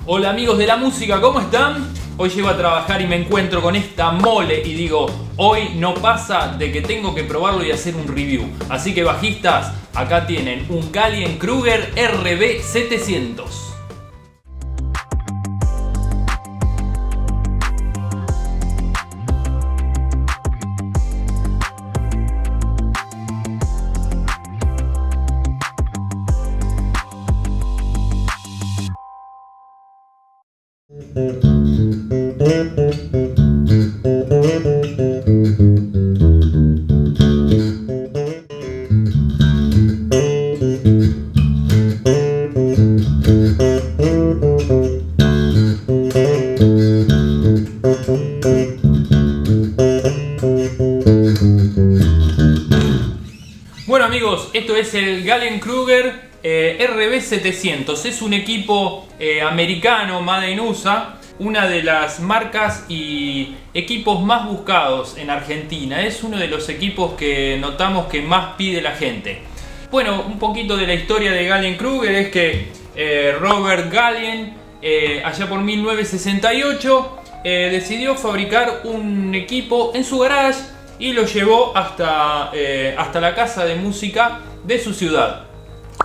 Hola amigos de la música, ¿cómo están? Hoy llego a trabajar y me encuentro con esta mole y digo, hoy no pasa de que tengo que probarlo y hacer un review. Así que bajistas, acá tienen un Gallien-Krueger RB700. Bueno amigos, esto es el Gallien-Krueger RB700. Es un equipo americano, made in USA, una de las marcas y equipos más buscados en Argentina. Es uno de los equipos que notamos que más pide la gente. Bueno, un poquito de la historia de Gallien-Krueger es que Robert Gallien, allá por 1968, decidió fabricar un equipo en su garage y lo llevó hasta la casa de música de su ciudad,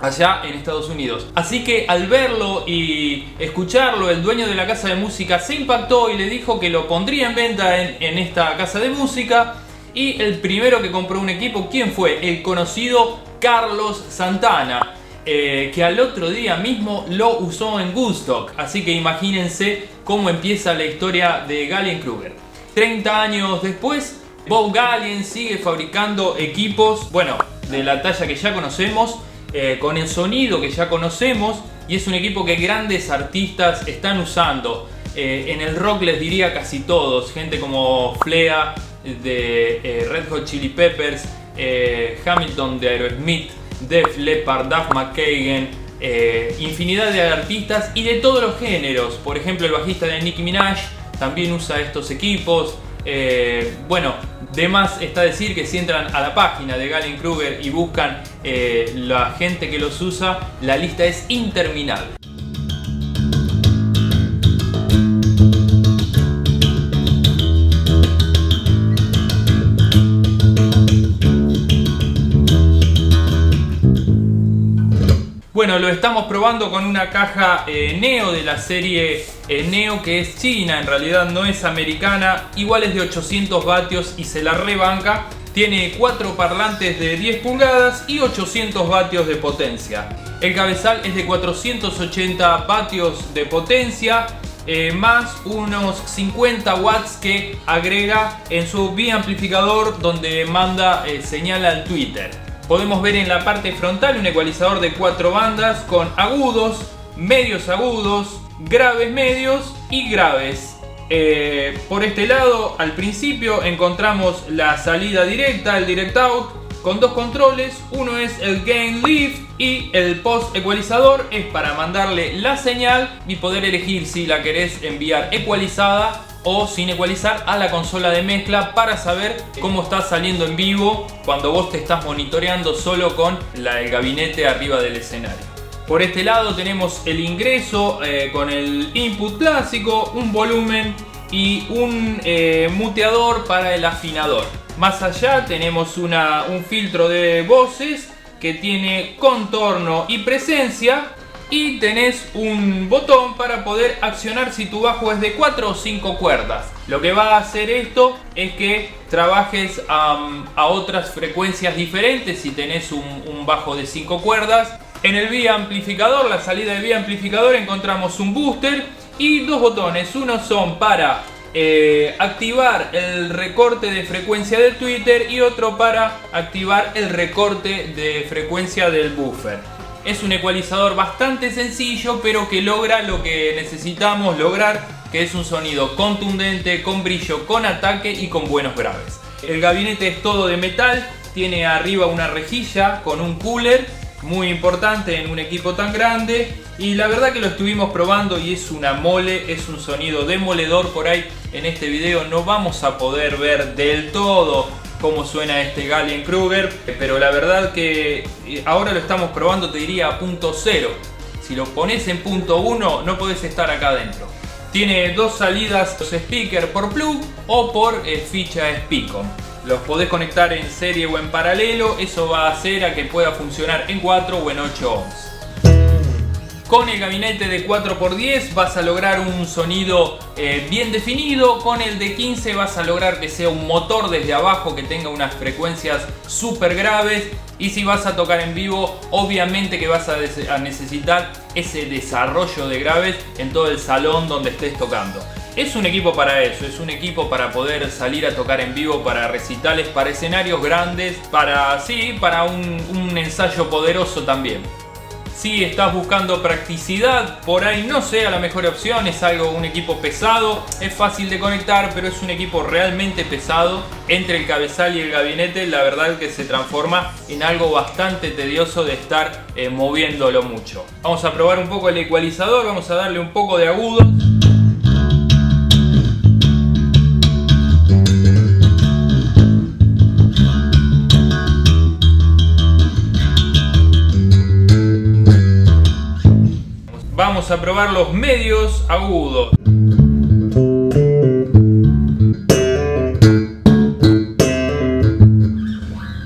allá en Estados Unidos. Así que al verlo y escucharlo, el dueño de la casa de música se impactó y le dijo que lo pondría en venta en esta casa de música. Y el primero que compró un equipo, ¿quién fue? El conocido Carlos Santana, que al otro día mismo lo usó en Woodstock. Así que imagínense cómo empieza la historia de Gallien-Krueger. 30 años después, Bob Gallien sigue fabricando equipos, bueno, de la talla que ya conocemos, con el sonido que ya conocemos, y es un equipo que grandes artistas están usando. En el rock les diría casi todos, gente como Flea de Red Hot Chili Peppers, Hamilton de Aerosmith, Def Leppard, Duff McKagan, infinidad de artistas y de todos los géneros. Por ejemplo, el bajista de Nicki Minaj también usa estos equipos. Bueno, de más está decir que si entran a la página de Gallien-Krueger y buscan la gente que los usa, la lista es interminable. Bueno, lo estamos probando con una caja Neo de la serie Neo, que es china, en realidad no es americana. Igual es de 800 vatios y se la rebanca. Tiene 4 parlantes de 10 pulgadas y 800 vatios de potencia. El cabezal es de 480 vatios de potencia, más unos 50 watts que agrega en su biamplificador donde manda señal al Twitter. Podemos ver en la parte frontal un ecualizador de 4 bandas con agudos, medios agudos, graves medios y graves. Por este lado, al principio encontramos la salida directa, el direct out, con 2 controles. Uno es el gain lift y el post ecualizador es para mandarle la señal y poder elegir si la querés enviar ecualizada o sin ecualizar a la consola de mezcla para saber cómo está saliendo en vivo cuando vos te estás monitoreando solo con el gabinete arriba del escenario. Por este lado tenemos el ingreso con el input clásico, un volumen y un muteador para el afinador. Más allá tenemos un filtro de voces que tiene contorno y presencia. Y tenés un botón para poder accionar si tu bajo es de 4 o 5 cuerdas. Lo que va a hacer esto es que trabajes a otras frecuencias diferentes si tenés un bajo de 5 cuerdas. En el biamplificador, la salida de biamplificador, encontramos un booster y 2 botones. Uno son para activar el recorte de frecuencia del Twitter y otro para activar el recorte de frecuencia del buffer. Es un ecualizador bastante sencillo, pero que logra lo que necesitamos lograr, que es un sonido contundente, con brillo, con ataque y con buenos graves. El gabinete es todo de metal, tiene arriba una rejilla con un cooler, muy importante en un equipo tan grande. Y la verdad que lo estuvimos probando y es una mole, es un sonido demoledor. Por ahí en este video no vamos a poder ver del todo cómo suena este Gallien-Kruger, pero la verdad que ahora lo estamos probando, te diría a punto 0. Si lo pones en punto 1 no podés estar acá adentro. Tiene dos salidas, los speakers por plug o por ficha Speakon. Los podés conectar en serie o en paralelo, eso va a hacer a que pueda funcionar en 4 o en 8 ohms. Con el gabinete de 4x10 vas a lograr un sonido bien definido. Con el de 15 vas a lograr que sea un motor desde abajo que tenga unas frecuencias súper graves. Y si vas a tocar en vivo, obviamente que vas a necesitar ese desarrollo de graves en todo el salón donde estés tocando. Es un equipo para eso, es un equipo para poder salir a tocar en vivo, para recitales, para escenarios grandes, para un ensayo poderoso también. Si estás buscando practicidad, por ahí no sea la mejor opción, es un equipo pesado, es fácil de conectar, pero es un equipo realmente pesado. Entre el cabezal y el gabinete, la verdad que se transforma en algo bastante tedioso de estar moviéndolo mucho. Vamos a probar un poco el ecualizador, vamos a darle un poco de agudo. Vamos a probar los medios agudos.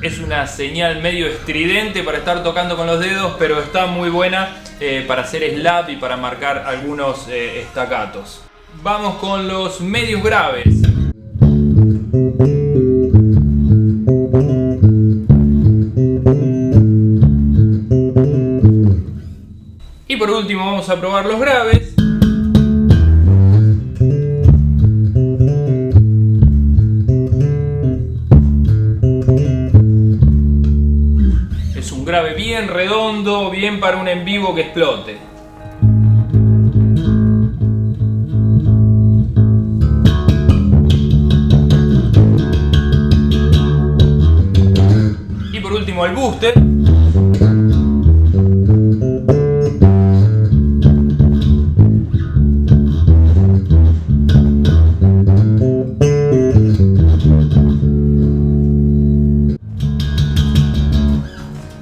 Es una señal medio estridente para estar tocando con los dedos, pero está muy buena para hacer slap y para marcar algunos staccatos. Vamos con los medios graves. Y por último vamos a probar los graves. Es un grave bien redondo, bien para un en vivo que explote. Y por último el booster.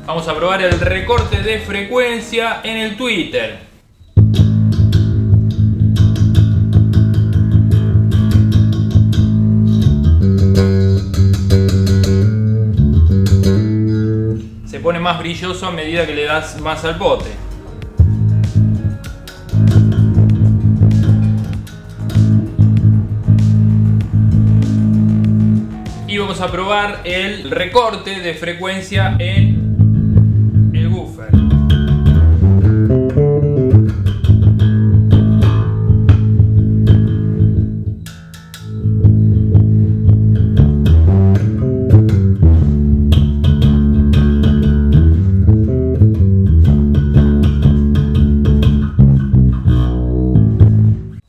Vamos a probar el recorte de frecuencia en el tweeter. Se pone más brilloso a medida que le das más al pote. Y vamos a probar el recorte de frecuencia en el woofer.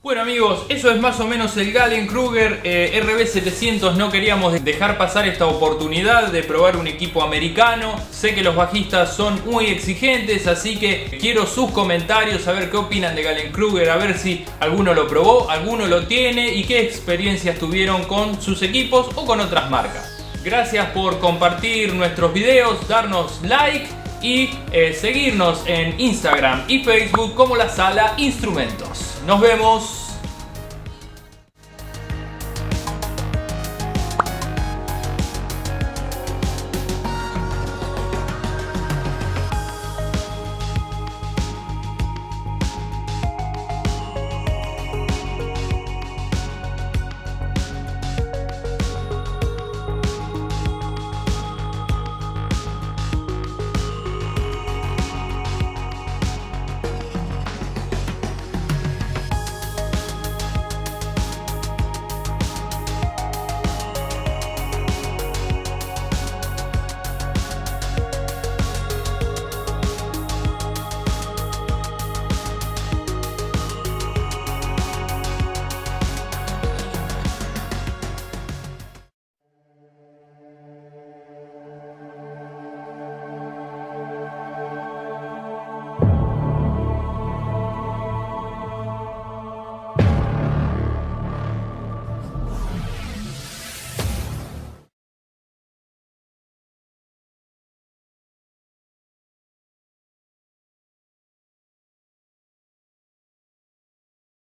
Bueno amigos, eso es más o menos el Gallien-Kruger RB700. No queríamos dejar pasar esta oportunidad de probar un equipo americano. Sé que los bajistas son muy exigentes, así que quiero sus comentarios, a ver qué opinan de Gallien-Kruger, a ver si alguno lo probó, alguno lo tiene y qué experiencias tuvieron con sus equipos o con otras marcas. Gracias por compartir nuestros videos, darnos like y seguirnos en Instagram y Facebook como La Sala Instrumentos. Nos vemos.